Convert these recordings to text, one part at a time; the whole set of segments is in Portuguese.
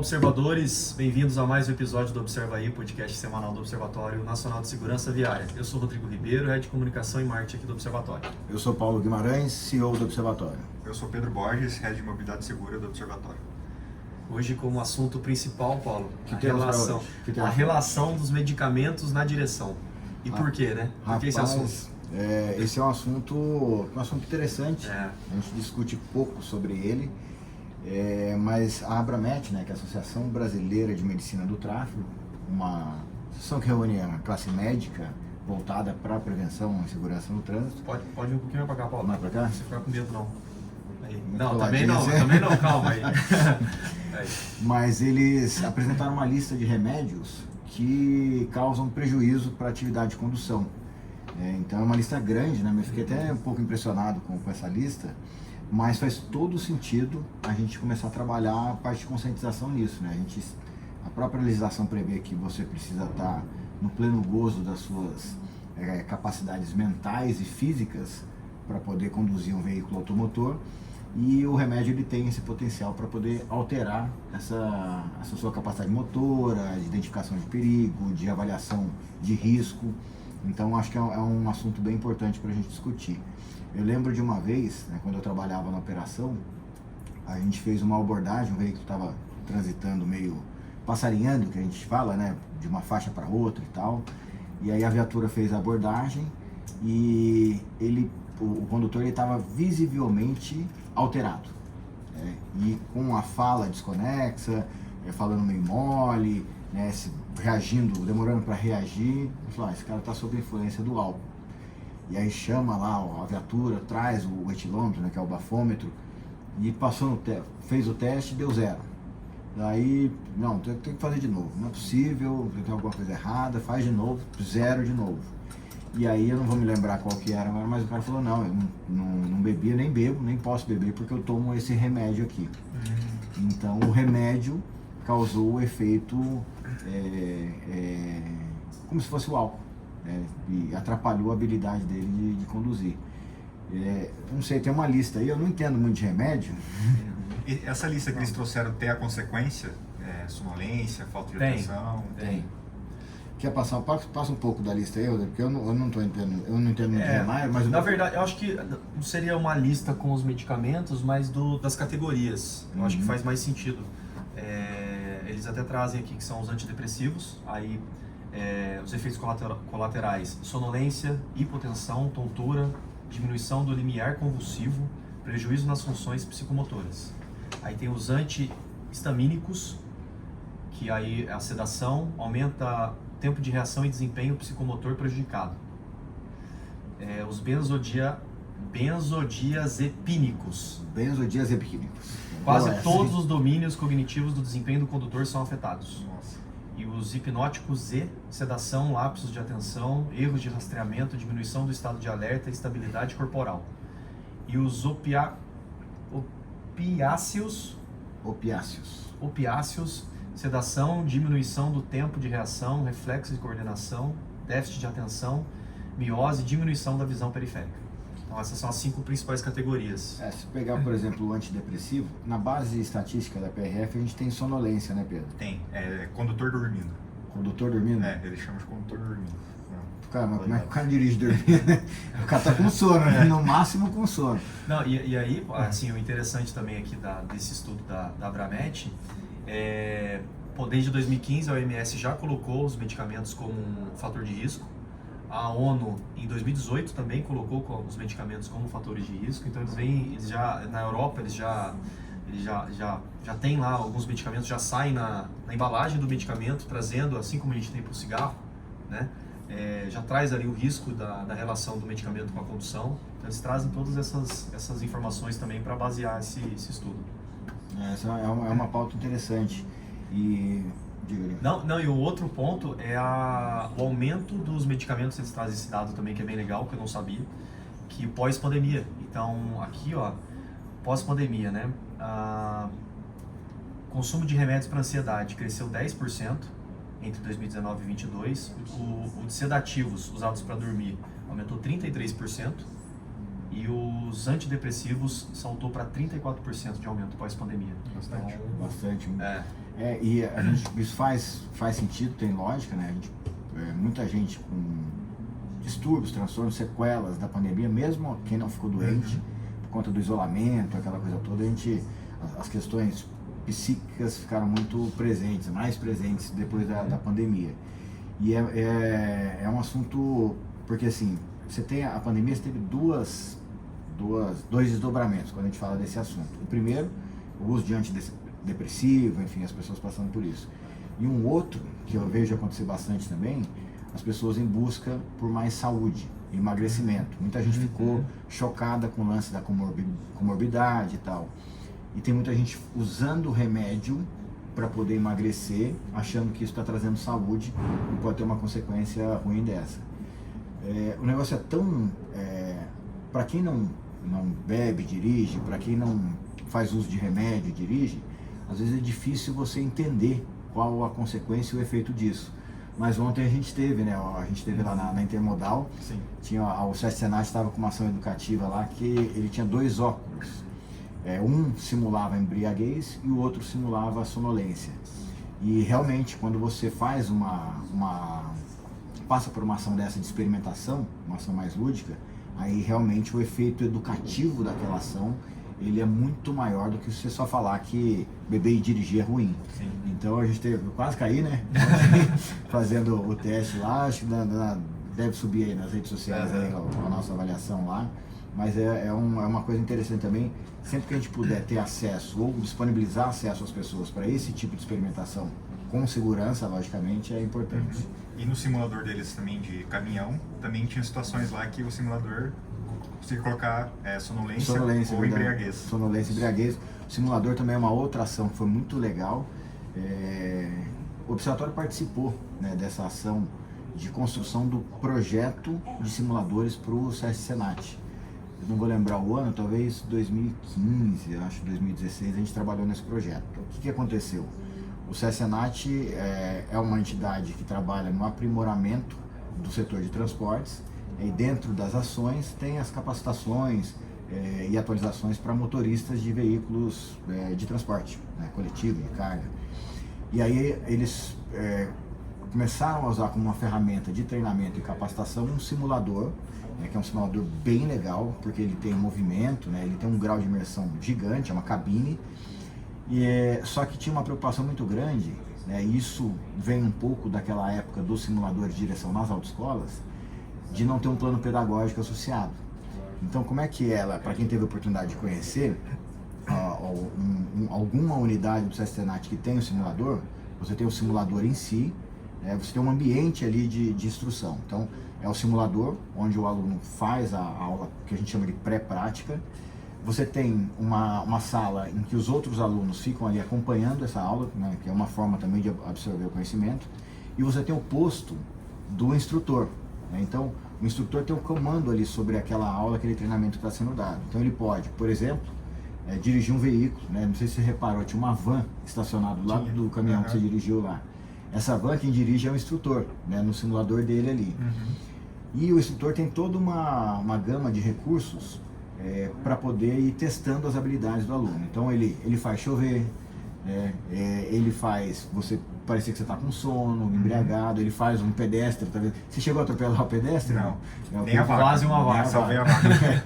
Olá, observadores, bem-vindos a mais um episódio do Observa Aí, podcast semanal do Observatório Nacional de Segurança Viária. Eu sou Rodrigo Ribeiro, Head de Comunicação e Marketing aqui do Observatório. Eu sou Paulo Guimarães, CEO do Observatório. Eu sou Pedro Borges, Head de Mobilidade Segura do Observatório. Hoje, como assunto principal, Paulo, Que a relação dos medicamentos na direção. E por quê, né? Por que esse assunto? Esse é um assunto interessante, a gente discute pouco sobre ele, mas a Abramet, né, que é a Associação Brasileira de Medicina do Tráfego, uma associação que reúne a classe médica voltada para a prevenção e segurança no trânsito. Pode ir um pouquinho mais para cá, Paulo. Mais para cá? Não precisa ficar com medo, não. Aí. Não, também não, calma aí. Mas eles apresentaram uma lista de remédios que causam prejuízo para a atividade de condução. Então é uma lista grande, né? Eu fiquei até um pouco impressionado com essa lista, mas faz todo sentido a gente começar a trabalhar a parte de conscientização nisso, né? A própria legislação prevê que você precisa estar no pleno gozo das suas capacidades mentais e físicas para poder conduzir um veículo automotor, e o remédio ele tem esse potencial para poder alterar essa sua capacidade motora, de identificação de perigo, de avaliação de risco. Então acho que é um assunto bem importante para a gente discutir. Eu lembro de uma vez, né, quando eu trabalhava na operação, a gente fez uma abordagem, o veículo estava transitando meio passarinhando, que a gente fala, né, de uma faixa para outra e tal, e aí a viatura fez a abordagem e o condutor estava visivelmente alterado, e com a fala desconexa, falando meio mole, né, reagindo, demorando para reagir. Eu falei, esse cara está sob influência do álcool. E aí chama lá a viatura, traz o etilômetro, né, que é o bafômetro, e passou fez o teste e deu 0. Daí, não, tem que fazer de novo, não é possível, tem alguma coisa errada, faz de novo, 0 de novo. E aí eu não vou me lembrar qual que era, mas o cara falou, não, eu não bebia, nem bebo, nem posso beber porque eu tomo esse remédio aqui. Então o remédio causou o efeito como se fosse o álcool, e atrapalhou a habilidade dele de conduzir. Não sei, tem uma lista aí, eu não entendo muito de remédio. E essa lista que eles trouxeram tem a consequência? Sonolência, falta de atenção? Tem. Quer passar? Passa um pouco da lista aí, porque eu não estou entendendo, eu não entendo muito de remédio, mas... Na verdade, eu acho que não seria uma lista com os medicamentos, mas das categorias. Eu acho que faz mais sentido. Eles até trazem aqui que são os antidepressivos, aí os efeitos colaterais: sonolência, hipotensão, tontura, diminuição do limiar convulsivo, prejuízo nas funções psicomotoras. Aí tem os antihistamínicos, que aí a sedação aumenta o tempo de reação e desempenho psicomotor prejudicado. Os benzodiazepínicos. Quase todos os domínios cognitivos do desempenho do condutor são afetados. Nossa. E os hipnóticos e sedação, lapsos de atenção, erros de rastreamento, diminuição do estado de alerta e estabilidade corporal. E os opiáceos, sedação, diminuição do tempo de reação, reflexo de coordenação, déficit de atenção, miose e diminuição da visão periférica. Então essas são as 5 principais categorias. Se pegar, por exemplo, o antidepressivo, na base estatística da PRF a gente tem sonolência, né, Pedro? Tem. Condutor dormindo. Condutor dormindo? Eles chamam de condutor dormindo. Cara, mas como é que o cara dirige dormindo, né? O cara tá com sono, né? No máximo com sono. Não, e aí, assim, o interessante também aqui desse estudo da Abramet, desde 2015 a OMS já colocou os medicamentos como um fator de risco. A ONU em 2018 também colocou os medicamentos como fatores de risco. Então na Europa eles já tem lá alguns medicamentos, já saem na embalagem do medicamento, trazendo, assim como a gente tem para o cigarro, né? Já traz ali o risco da relação do medicamento com a condução. Então eles trazem todas essas informações também para basear esse estudo. Essa é uma pauta interessante. E e o outro ponto é o aumento dos medicamentos. Eles trazem esse dado também que é bem legal, que eu não sabia, que pós-pandemia. Então aqui, pós-pandemia, né? Consumo de remédios para ansiedade cresceu 10% entre 2019 e 2022. O de sedativos usados para dormir aumentou 33%. E os antidepressivos saltou para 34% de aumento pós-pandemia. Bastante. Bastante. E isso faz sentido, tem lógica, né? Muita gente com distúrbios, transtornos, sequelas da pandemia, mesmo quem não ficou doente, por conta do isolamento, aquela coisa toda, as questões psíquicas ficaram muito presentes, mais presentes depois da pandemia. E é um assunto, porque assim, a pandemia teve dois desdobramentos quando a gente fala desse assunto. O primeiro, o uso de antidepressivo, enfim, as pessoas passando por isso. E um outro, que eu vejo acontecer bastante também, as pessoas em busca por mais saúde, emagrecimento. Muita gente ficou chocada com o lance da comorbidade e tal. E tem muita gente usando remédio para poder emagrecer, achando que isso está trazendo saúde e pode ter uma consequência ruim dessa. O negócio é tão... para quem não bebe, dirige, para quem não faz uso de remédio e dirige, às vezes é difícil você entender qual a consequência e o efeito disso. Mas ontem a gente teve, né? A gente teve lá na Intermodal, o SESC Senat estava com uma ação educativa lá que ele tinha 2 óculos. Um simulava embriaguez e o outro simulava sonolência. E realmente, quando você faz passa por uma ação dessa de experimentação, uma ação mais lúdica, aí realmente o efeito educativo daquela ação ele é muito maior do que você só falar que beber e dirigir é ruim. Sim. Então eu quase caí, né? Fazendo o teste lá, acho que deve subir aí nas redes sociais aí, a nossa avaliação lá. Mas é uma coisa interessante também, sempre que a gente puder ter acesso ou disponibilizar acesso às pessoas para esse tipo de experimentação com segurança, logicamente, é importante. E no simulador deles também de caminhão, também tinha situações lá que o simulador conseguia colocar sonolência ou embriaguez. Sonolência e embriaguez. O simulador também é uma outra ação que foi muito legal. O Observatório participou, né, dessa ação de construção do projeto de simuladores para o SESC Senat. Eu não vou lembrar o ano, talvez 2015, acho 2016, a gente trabalhou nesse projeto. O que aconteceu? O SESC Senat é uma entidade que trabalha no aprimoramento do setor de transportes, e dentro das ações tem as capacitações e atualizações para motoristas de veículos de transporte, né, coletivo, de carga. E aí eles começaram a usar como uma ferramenta de treinamento e capacitação um simulador, que é um simulador bem legal, porque ele tem movimento, né, ele tem um grau de imersão gigante, é uma cabine, só que tinha uma preocupação muito grande, né, e isso vem um pouco daquela época do simulador de direção nas autoescolas, de não ter um plano pedagógico associado. Então, como é que para quem teve a oportunidade de conhecer alguma unidade do SESC Senat que tem o simulador, você tem o simulador em si, você tem um ambiente ali de instrução. Então, é o simulador onde o aluno faz a aula que a gente chama de pré-prática. Você tem uma sala em que os outros alunos ficam ali acompanhando essa aula, né, que é uma forma também de absorver o conhecimento. E você tem o posto do instrutor. Então, o instrutor tem um comando ali sobre aquela aula, aquele treinamento que está sendo dado. Então, ele pode, por exemplo, dirigir um veículo, né? Não sei se você reparou, tinha uma van estacionada do lado do caminhão que você dirigiu lá. Essa van, quem dirige é o instrutor, né? No simulador dele ali. E o instrutor tem toda uma gama de recursos para poder ir testando as habilidades do aluno. Então, ele faz chover, ele faz você parecer que você está com sono, embriagado, ele faz um pedestre, tá vendo? Você chegou a atropelar o pedestre? Não. Nem a vaca. Quase uma vaca. Salvei a vaca.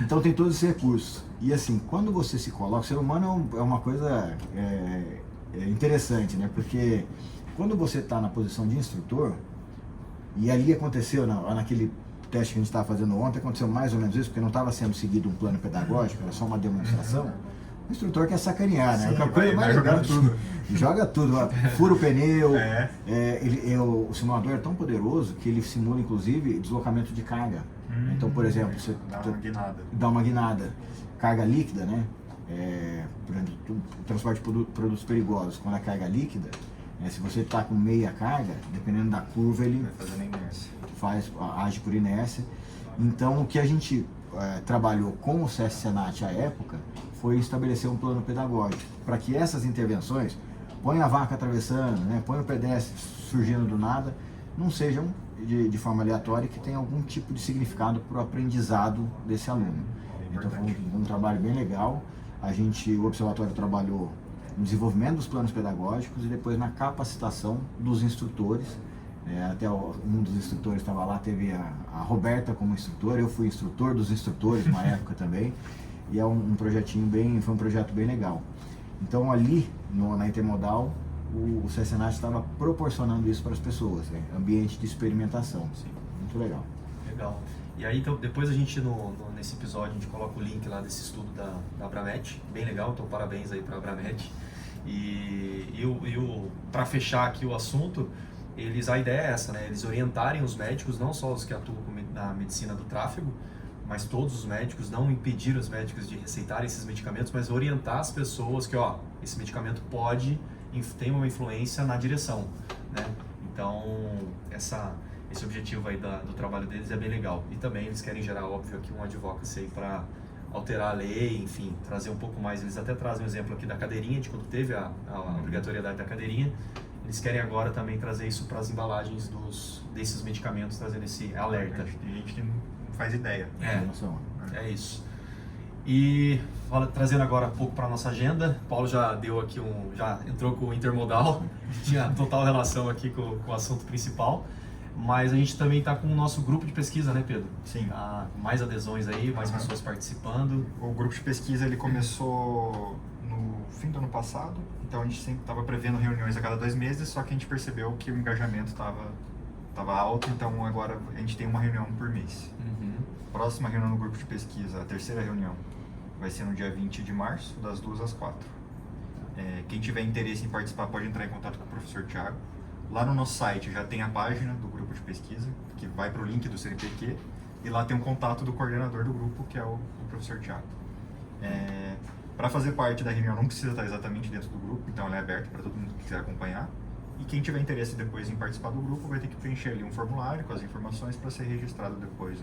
Então tem todos esses recursos. E assim, quando você se coloca, o ser humano é uma coisa interessante, né? Porque quando você está na posição de instrutor, e ali aconteceu, naquele teste que a gente estava fazendo ontem, aconteceu mais ou menos isso, porque não estava sendo seguido um plano pedagógico, era só uma demonstração. O instrutor quer sacanear, né? Sim, vai jogar tudo. Joga tudo, fura o pneu. O simulador é tão poderoso que ele simula, inclusive, deslocamento de carga. Então, por exemplo, você dá uma guinada. Carga líquida, né? Por exemplo, o transporte de produtos perigosos, quando a carga é líquida, se você está com meia carga, dependendo da curva, ele age por inércia. Então, o que a gente trabalhou com o SESC Senat à época foi estabelecer um plano pedagógico para que essas intervenções, põe a vaca atravessando, né, põe o pedestre surgindo do nada, não sejam de forma aleatória, que tenha algum tipo de significado para o aprendizado desse aluno. Então foi um trabalho bem legal. O Observatório trabalhou no desenvolvimento dos planos pedagógicos e depois na capacitação dos instrutores. Até um dos instrutores estava lá, teve a Roberta como instrutora, eu fui instrutor dos instrutores uma época também, e é um projetinho foi um projeto bem legal. Então ali na Intermodal, o CSNAT estava proporcionando isso para as pessoas, ambiente de experimentação. Sim. Muito legal. Legal. E aí, então, depois a gente, nesse episódio, a gente coloca o link lá desse estudo da Abramet, bem legal, então parabéns aí para a Abramet. Para fechar aqui o assunto, a ideia é essa, né? Eles orientarem os médicos, não só os que atuam na medicina do tráfego, mas todos os médicos, não impedir os médicos de receitarem esses medicamentos, mas orientar as pessoas que, esse medicamento tem uma influência na direção, né? Então, esse objetivo aí do trabalho deles é bem legal. E também eles querem gerar, óbvio, aqui um advocacy aí para alterar a lei, enfim, trazer um pouco mais. Eles até trazem um exemplo aqui da cadeirinha, de quando teve a obrigatoriedade da cadeirinha. Eles querem agora também trazer isso para as embalagens desses medicamentos, trazendo esse alerta. Tem gente que não faz ideia. É isso. E trazendo agora um pouco para a nossa agenda, Paulo já deu aqui já entrou com o intermodal, tinha total relação aqui com o assunto principal, mas a gente também está com o nosso grupo de pesquisa, né, Pedro? Sim. Mais adesões aí, mais pessoas participando. O grupo de pesquisa ele começou no fim do ano passado, então a gente sempre estava prevendo reuniões a cada 2 meses, só que a gente percebeu que o engajamento estava alto, então agora a gente tem uma reunião por mês. Uhum. Próxima reunião no grupo de pesquisa, a terceira reunião, vai ser no dia 20 de março, das 2 às 4. Quem tiver interesse em participar pode entrar em contato com o professor Thiago. Lá no nosso site já tem a página do grupo de pesquisa, que vai para o link do CNPq, e lá tem um contato do coordenador do grupo, que é o professor Thiago. Para fazer parte da reunião não precisa estar exatamente dentro do grupo, então ela é aberta para todo mundo que quiser acompanhar. E quem tiver interesse depois em participar do grupo vai ter que preencher ali um formulário com as informações para ser registrado depois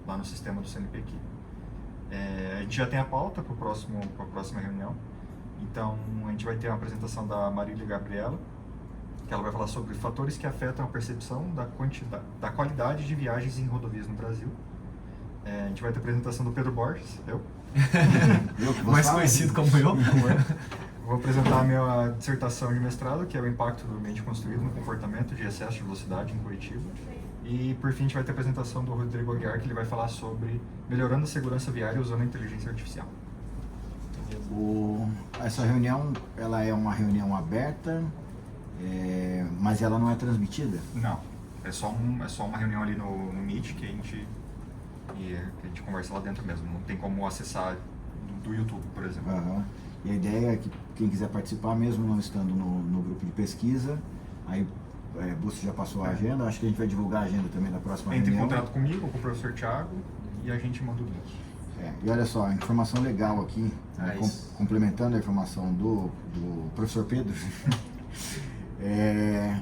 lá no sistema do CNPq. A gente já tem a pauta para a próxima reunião, então a gente vai ter uma apresentação da Marília Gabriela, que ela vai falar sobre fatores que afetam a percepção da qualidade de viagens em rodovias no Brasil. A gente vai ter a apresentação do Pedro Borges, mais conhecido como eu. Vou apresentar a minha dissertação de mestrado, que é o impacto do ambiente construído no comportamento de excesso de velocidade em Curitiba. E, por fim, a gente vai ter a apresentação do Rodrigo Aguiar, que ele vai falar sobre melhorando a segurança viária usando a inteligência artificial. Essa reunião, ela é uma reunião aberta, mas ela não é transmitida? Não, é só uma reunião ali no Meet que a gente conversa lá dentro mesmo. Não tem como acessar do YouTube, por exemplo. Uhum. E a ideia é que quem quiser participar, mesmo não estando no grupo de pesquisa, aí você já passou a agenda, acho que a gente vai divulgar a agenda também da próxima reunião. Entre em contato comigo, com o professor Thiago, e a gente manda o link. E olha só, informação legal aqui, complementando a informação do professor Pedro.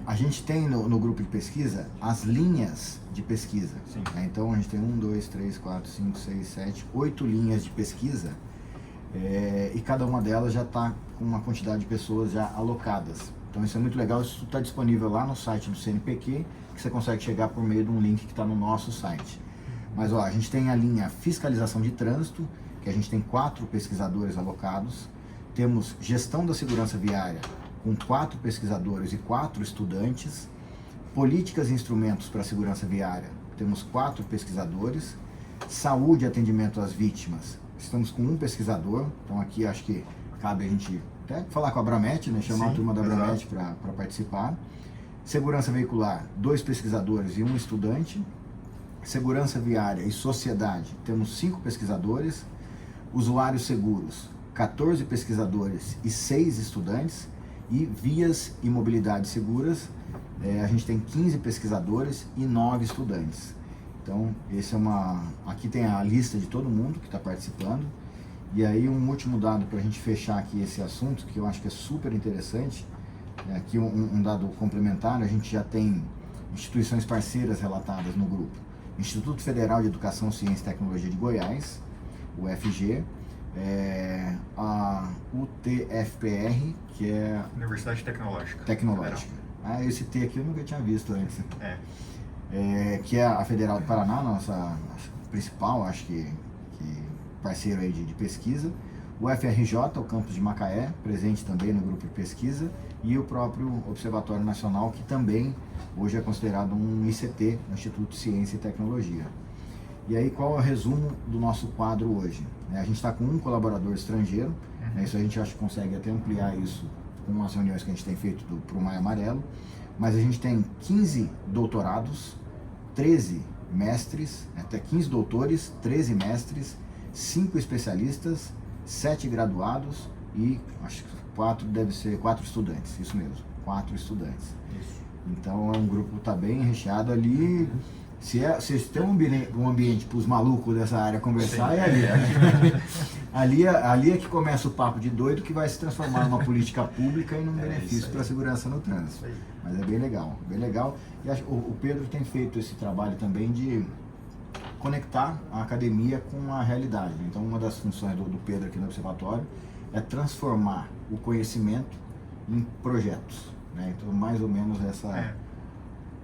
A gente tem no grupo de pesquisa as linhas de pesquisa. Então a gente tem 1, 2, 3, 4, 5, 6, 7, 8 linhas de pesquisa. E cada uma delas já está com uma quantidade de pessoas já alocadas. Então isso é muito legal, isso está disponível lá no site do CNPq, que você consegue chegar por meio de um link que está no nosso site. Mas a gente tem a linha fiscalização de trânsito, que a gente tem 4 pesquisadores alocados. Temos gestão da segurança viária, com 4 pesquisadores e 4 estudantes. Políticas e instrumentos para a segurança viária, temos 4 pesquisadores. Saúde e atendimento às vítimas, estamos com 1 pesquisador. Então aqui acho que cabe a gente até falar com a Abramet, né? Chamar a turma da Abramet para participar. Segurança veicular, 2 pesquisadores e 1 estudante. Segurança viária e sociedade, temos 5 pesquisadores. Usuários seguros, 14 pesquisadores e 6 estudantes. E vias e mobilidade seguras, a gente tem 15 pesquisadores e 9 estudantes. Então, aqui tem a lista de todo mundo que está participando. E aí um último dado para a gente fechar aqui esse assunto, que eu acho que é super interessante. Aqui um dado complementar, a gente já tem instituições parceiras relatadas no grupo. Instituto Federal de Educação, Ciência e Tecnologia de Goiás, o UFG, a UTFPR, que é... Universidade Tecnológica. Esse T aqui eu nunca tinha visto antes. Que é a Federal do Paraná, nossa principal, acho que parceiro aí de pesquisa. o FRJ, o campus de Macaé, presente também no grupo de pesquisa, e o próprio Observatório Nacional, que também hoje é considerado um ICT, Instituto de Ciência e Tecnologia. E aí, qual é o resumo do nosso quadro hoje? A gente está com um colaborador estrangeiro, isso a gente acha que consegue até ampliar isso com as reuniões que a gente tem feito para o Maio Amarelo, mas a gente tem 15 doutorados, 13 mestres, até 15 doutores, 13 mestres, 5 especialistas, 7 graduados e acho que 4 estudantes, isso mesmo, 4 estudantes. Isso. Então é um grupo que está bem recheado ali. Se tem um ambiente para os malucos dessa área conversar, é ali. ali é que começa o papo de doido que vai se transformar numa política pública e num benefício para a segurança no trânsito. Mas é bem legal, bem legal. E o Pedro tem feito esse trabalho também de conectar a academia com a realidade. Então uma das funções do Pedro aqui no Observatório é transformar o conhecimento em projetos, né? Então mais ou menos essa...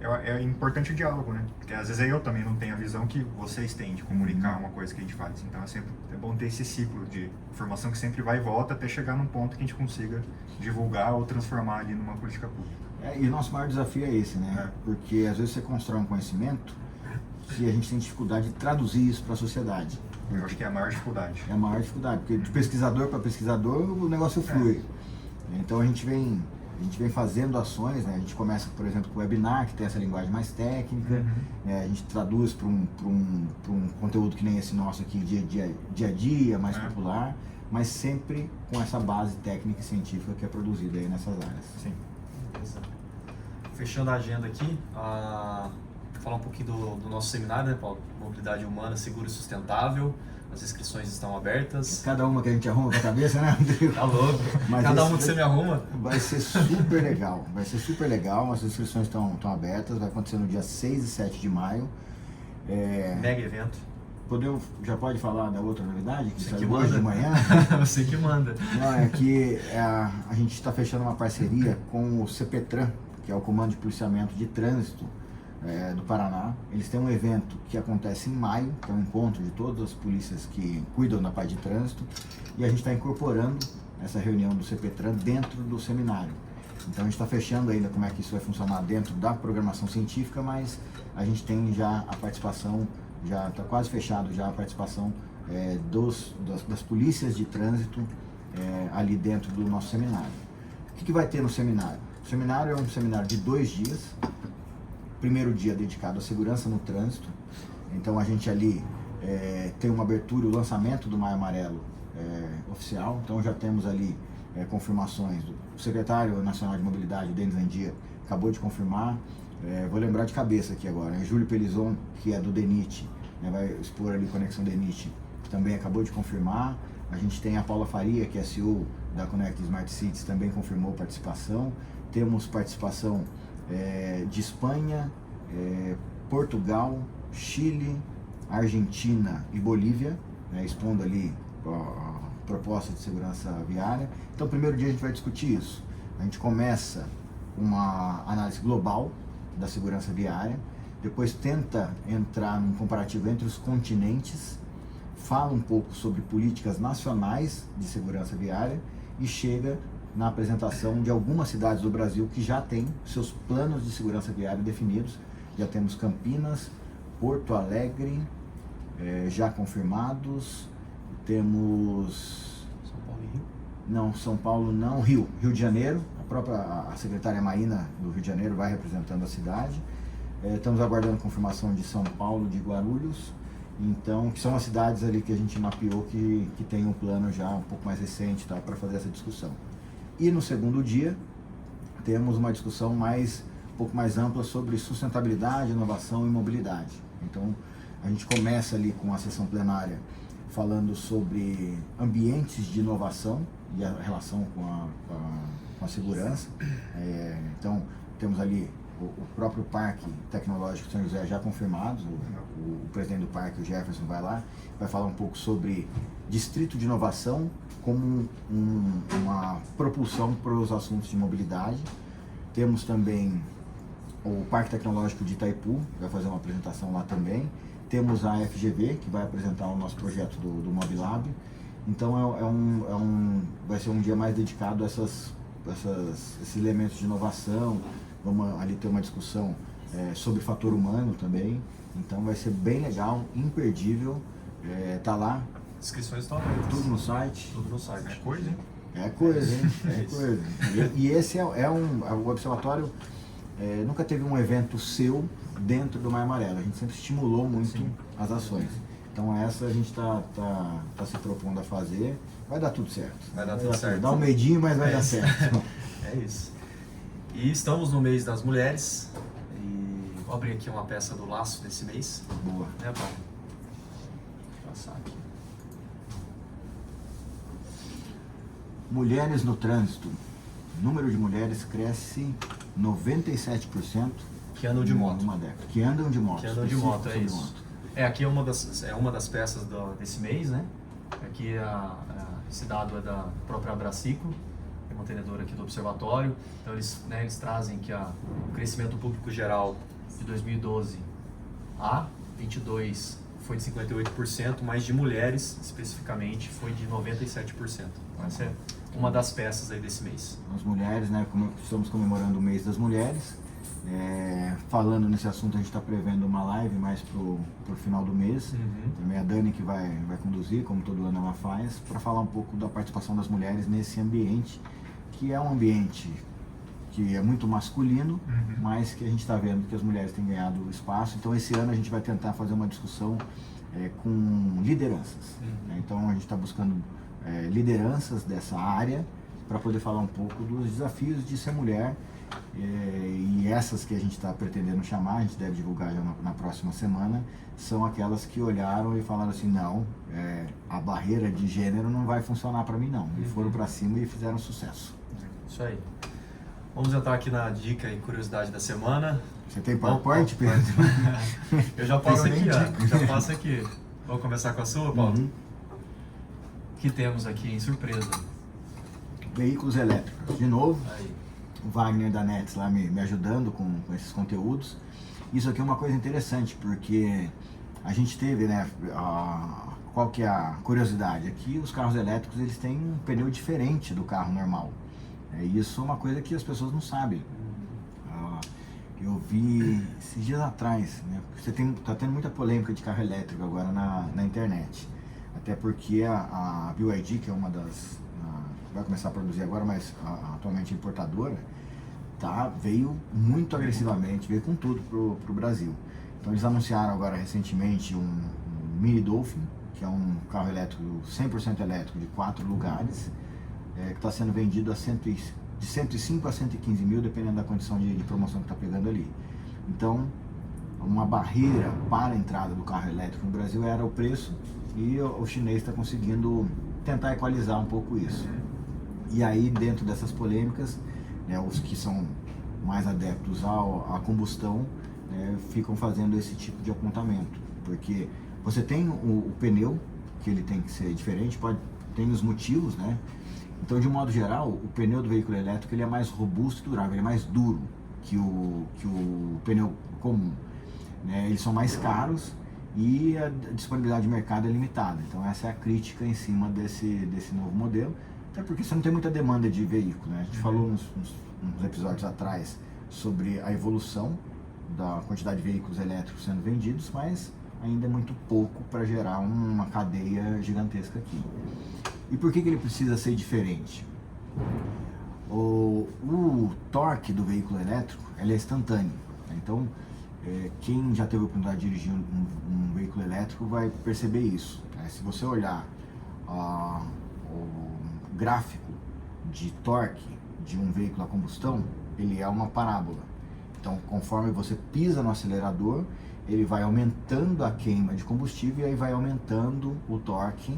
É importante o diálogo, né? Porque às vezes eu também não tenho a visão que vocês têm de comunicar uma coisa que a gente faz. Então é bom ter esse ciclo de informação que sempre vai e volta até chegar num ponto que a gente consiga divulgar ou transformar ali numa política pública. E o nosso maior desafio é esse, né? Porque às vezes você constrói um conhecimento e a gente tem dificuldade de traduzir isso para a sociedade. Eu acho que é a maior dificuldade. É a maior dificuldade, porque de pesquisador para pesquisador o negócio flui. Então a gente vem fazendo ações, né? A gente começa, por exemplo, com o webinar, que tem essa linguagem mais técnica, a gente traduz para um conteúdo que nem esse nosso aqui, dia a dia, mais popular, mas sempre com essa base técnica e científica que é produzida aí nessas áreas. Sim. Fechando a agenda aqui, falar um pouquinho do nosso seminário, né, Paulo? Mobilidade Humana, Segura e Sustentável. As inscrições estão abertas. Cada uma que a gente arruma com a cabeça, né, André? Tá louco. Mas cada uma que você me arruma. Vai ser super legal. Vai ser super legal. As inscrições estão abertas. Vai acontecer no dia 6 e 7 de maio. Mega evento. Já pode falar da outra novidade que saiu hoje de manhã? Você que manda. Não, é que a gente está fechando uma parceria com o CPTRAN, que é o Comando de Policiamento de Trânsito do Paraná. Eles têm um evento que acontece em maio, que é um encontro de todas as polícias que cuidam da parte de trânsito, e a gente está incorporando essa reunião do CPTRAN dentro do seminário. Então a gente está fechando ainda como é que isso vai funcionar dentro da programação científica, mas a gente tem já a participação, já está quase fechado já a participação das polícias de trânsito ali dentro do nosso seminário. O que vai ter no seminário? O seminário é um seminário de 2 dias. Primeiro dia dedicado à segurança no trânsito. Então a gente ali tem uma abertura, o lançamento do Maio Amarelo oficial. Então já temos ali confirmações do secretário nacional de mobilidade, Denis Andia, acabou de confirmar. Vou lembrar de cabeça aqui agora, Júlio Pelizon, que é do DENIT, vai expor ali Conexão DENIT, também acabou de confirmar. A gente tem a Paula Faria, que é CEO da Connect Smart Cities, também confirmou participação. Temos participação de Espanha, Portugal, Chile, Argentina e Bolívia, expondo ali a proposta de segurança viária. Então, no primeiro dia a gente vai discutir isso. A gente começa uma análise global da segurança viária, depois tenta entrar num comparativo entre os continentes, fala um pouco sobre políticas nacionais de segurança viária e chega na apresentação de algumas cidades do Brasil que já têm seus planos de segurança viária definidos. Já temos Campinas, Porto Alegre, já confirmados. Temos... São Paulo e Rio? Não, São Paulo não. Rio de Janeiro. A secretária Maína do Rio de Janeiro vai representando a cidade. Estamos aguardando confirmação de São Paulo, de Guarulhos. Então, que são as cidades ali que a gente mapeou que tem um plano já um pouco mais recente, tá, para fazer essa discussão. E no segundo dia, temos uma discussão um pouco mais ampla sobre sustentabilidade, inovação e mobilidade. Então, a gente começa ali com a sessão plenária falando sobre ambientes de inovação e a relação com a segurança. Então, temos ali o próprio Parque Tecnológico de São José já confirmado. O presidente do parque, o Jefferson, vai lá, vai falar um pouco sobre distrito de inovação como uma propulsão para os assuntos de mobilidade. Temos também o Parque Tecnológico de Itaipu, vai fazer uma apresentação lá também. Temos a FGV, que vai apresentar o nosso projeto do Mobilab. Então vai ser um dia mais dedicado a esses elementos de inovação. Vamos ali ter uma discussão sobre fator humano também. Então vai ser bem legal, imperdível. Tá lá. Inscrições estão abertas. Tudo no site. Tudo no site. É coisa, hein? É coisa, hein? É coisa. E esse o Observatório nunca teve um evento seu dentro do Maio Amarelo. A gente sempre estimulou muito as ações. Então essa a gente tá se propondo a fazer. Vai dar tudo certo. Vai dar tudo certo. Dá um medinho, mas vai dar certo. É isso. E estamos no mês das mulheres. E vou abrir aqui uma peça do laço desse mês. Boa. Né, Paulo? Vou passar aqui. Mulheres no trânsito. O número de mulheres cresce 97%. Que andam de moto. Numa década. Que andam de moto. Que andam de moto, é sobre isso. moto. Aqui é uma das peças desse mês, né? Aqui esse dado é da própria Abraciclo, que é mantenedora aqui do Observatório. Então eles trazem que o crescimento público geral de 2012 a 22 foi de 58%, mas de mulheres especificamente foi de 97%. Então essa é uma das peças aí desse mês. As mulheres, né? Estamos comemorando o mês das mulheres. Falando nesse assunto, a gente está prevendo uma live mais pro final do mês. Também a Dani que vai conduzir, como todo ano ela faz, para falar um pouco da participação das mulheres nesse ambiente, que é um ambiente que é muito masculino, mas que a gente está vendo que as mulheres têm ganhado espaço. Então esse ano a gente vai tentar fazer uma discussão com lideranças. Então a gente está buscando lideranças dessa área para poder falar um pouco dos desafios de ser mulher. E essas que a gente está pretendendo chamar, a gente deve divulgar já na próxima semana, são aquelas que olharam e falaram assim, não, a barreira de gênero não vai funcionar para mim não. E foram para cima e fizeram sucesso. Isso aí. Vamos entrar aqui na dica e curiosidade da semana. Você tem PowerPoint, Pedro? Eu já passo aqui, ó. Já passo aqui. Vamos começar com a sua, Paulo? O que temos aqui em surpresa? Veículos elétricos. De novo. Aí. O Wagner da Nets lá me ajudando com esses conteúdos. Isso aqui é uma coisa interessante, porque a gente teve, né, qual que é a curiosidade? Aqui os carros elétricos eles têm um pneu diferente do carro normal. Isso é uma coisa que as pessoas não sabem. Eu vi esses dias atrás, né, tá tendo muita polêmica de carro elétrico agora na internet. Até porque a BYD, que é uma das... vai começar a produzir agora, mas atualmente importadora, veio muito agressivamente, veio com tudo pro Brasil. Então eles anunciaram agora recentemente um Mini Dolphin, que é um carro elétrico, 100% elétrico, de 4 lugares, que está sendo vendido de 105 a 115 mil, dependendo da condição de promoção que está pegando ali. Então, uma barreira para a entrada do carro elétrico no Brasil era o preço, e o chinês está conseguindo tentar equalizar um pouco isso. E aí, dentro dessas polêmicas, os que são mais adeptos à combustão ficam fazendo esse tipo de apontamento, porque você tem o pneu, que ele tem que ser diferente, tem os motivos, né? Então, de um modo geral, o pneu do veículo elétrico ele é mais robusto e durável, ele é mais duro que o pneu comum, né? Eles são mais caros e a disponibilidade de mercado é limitada. Então essa é a crítica em cima desse novo modelo, até porque você não tem muita demanda de veículo, né? A gente falou uns episódios atrás sobre a evolução da quantidade de veículos elétricos sendo vendidos, mas ainda é muito pouco para gerar uma cadeia gigantesca aqui. E por que ele precisa ser diferente? O torque do veículo elétrico ele é instantâneo. Então, quem já teve a oportunidade de dirigir um veículo elétrico vai perceber isso. Se você olhar o gráfico de torque de um veículo a combustão, ele é uma parábola. Então, conforme você pisa no acelerador, ele vai aumentando a queima de combustível e aí vai aumentando o torque.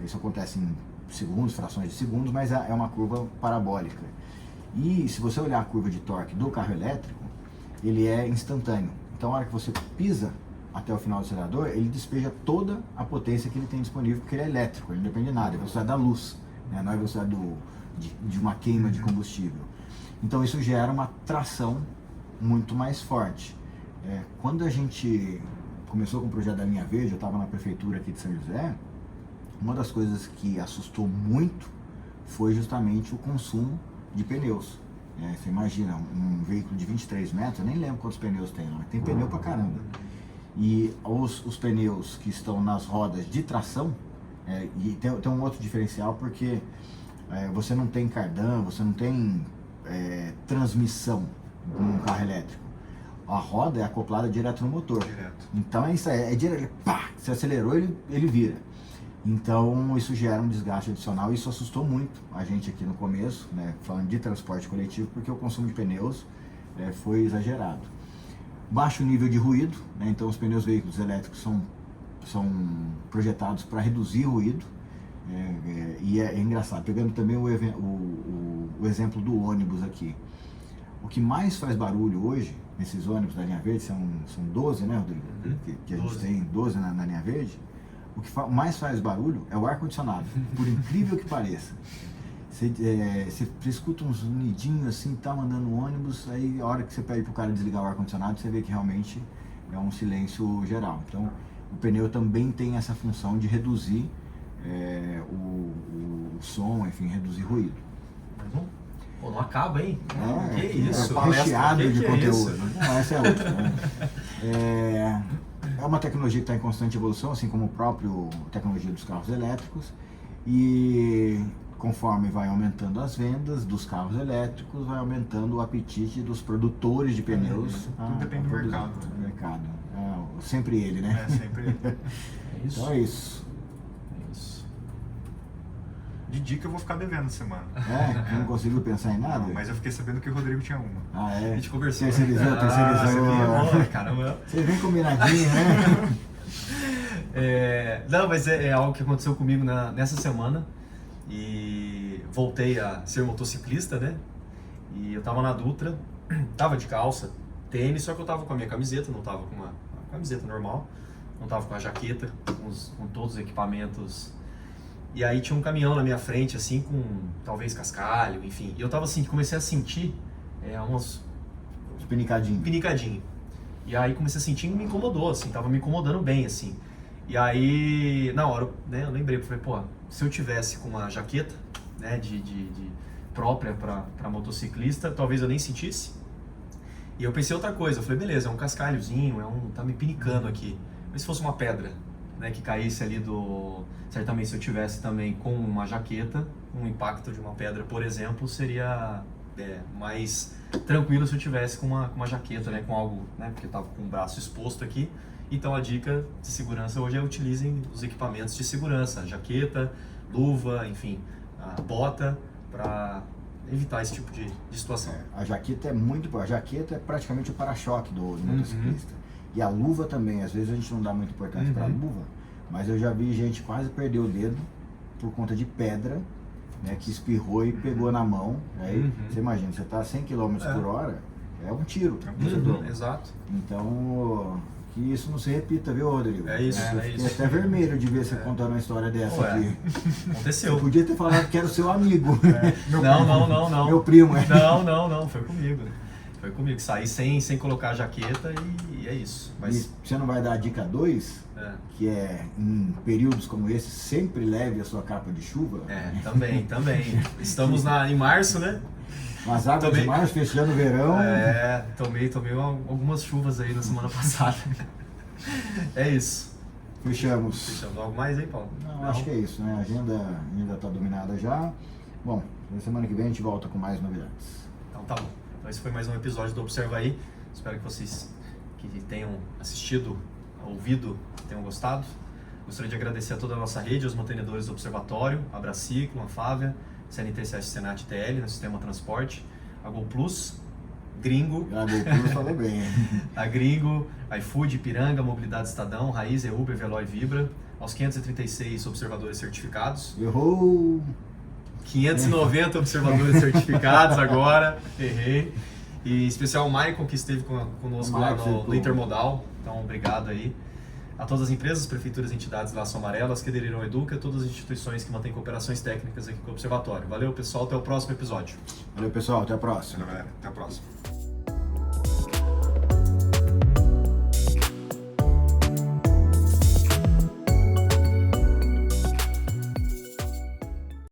Isso acontece em segundos, frações de segundos, mas é uma curva parabólica. E se você olhar a curva de torque do carro elétrico, ele é instantâneo. Então, a hora que você pisa até o final do acelerador, ele despeja toda a potência que ele tem disponível, porque ele é elétrico, ele não depende de nada, é a velocidade da luz, né? Não é a velocidade de uma queima de combustível. Então, isso gera uma tração muito mais forte. Quando a gente começou com o projeto da linha verde, eu estava na prefeitura aqui de São José, uma das coisas que assustou muito foi justamente o consumo de pneus. Você imagina, um veículo de 23 metros, eu nem lembro quantos pneus tem lá, tem pneu pra caramba. E os pneus que estão nas rodas de tração, e tem um outro diferencial porque você não tem cardan, você não tem transmissão num carro elétrico. A roda é acoplada direto no motor. Direto. Então isso é direto, pá, se acelerou ele vira. Então isso gera um desgaste adicional e isso assustou muito a gente aqui no começo, né, falando de transporte coletivo, porque o consumo de pneus foi exagerado. Baixo nível de ruído, né, então os pneus veículos elétricos são projetados para reduzir ruído. E é engraçado, pegando também o exemplo do ônibus aqui. O que mais faz barulho hoje, nesses ônibus da linha verde, são 12, né, Rodrigo? Que a gente tem 12 na linha verde. O que mais faz barulho é o ar-condicionado, por incrível que pareça. Você escuta uns unidinhos assim, tá mandando um ônibus, aí a hora que você pede pro cara desligar o ar-condicionado, você vê que realmente é um silêncio geral. Então, o pneu também tem essa função de reduzir o som, enfim, reduzir ruído. Pô, não acaba, hein? Que isso? Recheado de conteúdo. É Não, essa é outra. Né? É uma tecnologia que está em constante evolução, assim como a própria tecnologia dos carros elétricos. E conforme vai aumentando as vendas dos carros elétricos, vai aumentando o apetite dos produtores de pneus. Tudo depende do mercado. Sempre ele, né? Sempre ele. Então é isso. De dica eu vou ficar devendo essa semana. Não conseguiu pensar em nada? Não, mas eu fiquei sabendo que o Rodrigo tinha uma. A gente conversou. Terceirizou. Caramba. Você vem combinadinho, né? Não, mas é algo que aconteceu comigo nessa semana. E voltei a ser motociclista, né? E eu tava na Dutra, tava de calça, tênis, só que eu tava com a minha camiseta, não tava com uma camiseta normal, não tava com a jaqueta, com todos os equipamentos. E aí tinha um caminhão na minha frente, assim, com talvez cascalho, enfim. E eu tava assim, comecei a sentir uns pinicadinho. E aí comecei a sentir e me incomodou, assim, tava me incomodando bem, assim. E aí, na hora, né, eu lembrei, falei, pô, se eu tivesse com uma jaqueta, né, de própria para motociclista, talvez eu nem sentisse. E eu pensei outra coisa, eu falei, beleza, é um cascalhozinho, tá me pinicando aqui. Mas se fosse uma pedra, né, que caísse ali certamente se eu tivesse também com uma jaqueta, um impacto de uma pedra, por exemplo, seria mais tranquilo se eu tivesse com uma jaqueta, né, com algo, né, porque eu tava com o braço exposto aqui. Então a dica de segurança hoje é utilizem os equipamentos de segurança, jaqueta, luva, enfim, a bota, para evitar esse tipo de situação. A jaqueta é muito boa, a jaqueta é praticamente o para-choque do motociclista. E a luva também, às vezes a gente não dá muita importância para a luva, mas eu já vi gente quase perder o dedo por conta de pedra, né, que espirrou e pegou na mão. Aí você imagina, você está a 100 km por hora, é um tiro. Exato. Então, que isso não se repita, viu, Rodrigo? É isso. Eu fiquei até vermelho de ver você contando uma história dessa aqui. Aconteceu. Você podia ter falado que era o seu amigo. Não. Meu primo, Não, foi comigo. Foi comigo, saí sem colocar a jaqueta e é isso. Mas... E você não vai dar a dica 2, que é em períodos como esse, sempre leve a sua capa de chuva? Também. Estamos em março, né? As águas de março, fechando o verão. Tomei algumas chuvas aí na semana passada. É isso. Fechamos. Algo mais aí, Paulo? Não, acho que é isso, né? A agenda ainda está dominada já. Bom, na semana que vem a gente volta com mais novidades. Então tá bom. Então esse foi mais um episódio do Observa Aí. Espero que vocês que tenham assistido, ouvido, tenham gostado. Gostaria de agradecer a toda a nossa rede, aos mantenedores do Observatório, a Braciclo, a Fávia, CNTCS Senat TL, no Sistema Transporte, a GoPlus, Gringo. A GoPlus falou bem. A Gringo, iFood, Ipiranga, Mobilidade Estadão, Raiz, Uber, Veloy, Vibra. Aos 536 observadores certificados. Errou! 590 observadores certificados agora, errei. E em especial o Maicon, que esteve conosco lá no Intermodal. Então, obrigado aí. A todas as empresas, prefeituras e entidades Laço Amarelo, as que aderiram ao Educa, todas as instituições que mantêm cooperações técnicas aqui com o Observatório. Valeu, pessoal. Até o próximo episódio. Valeu, pessoal. Até a próxima. Até a próxima.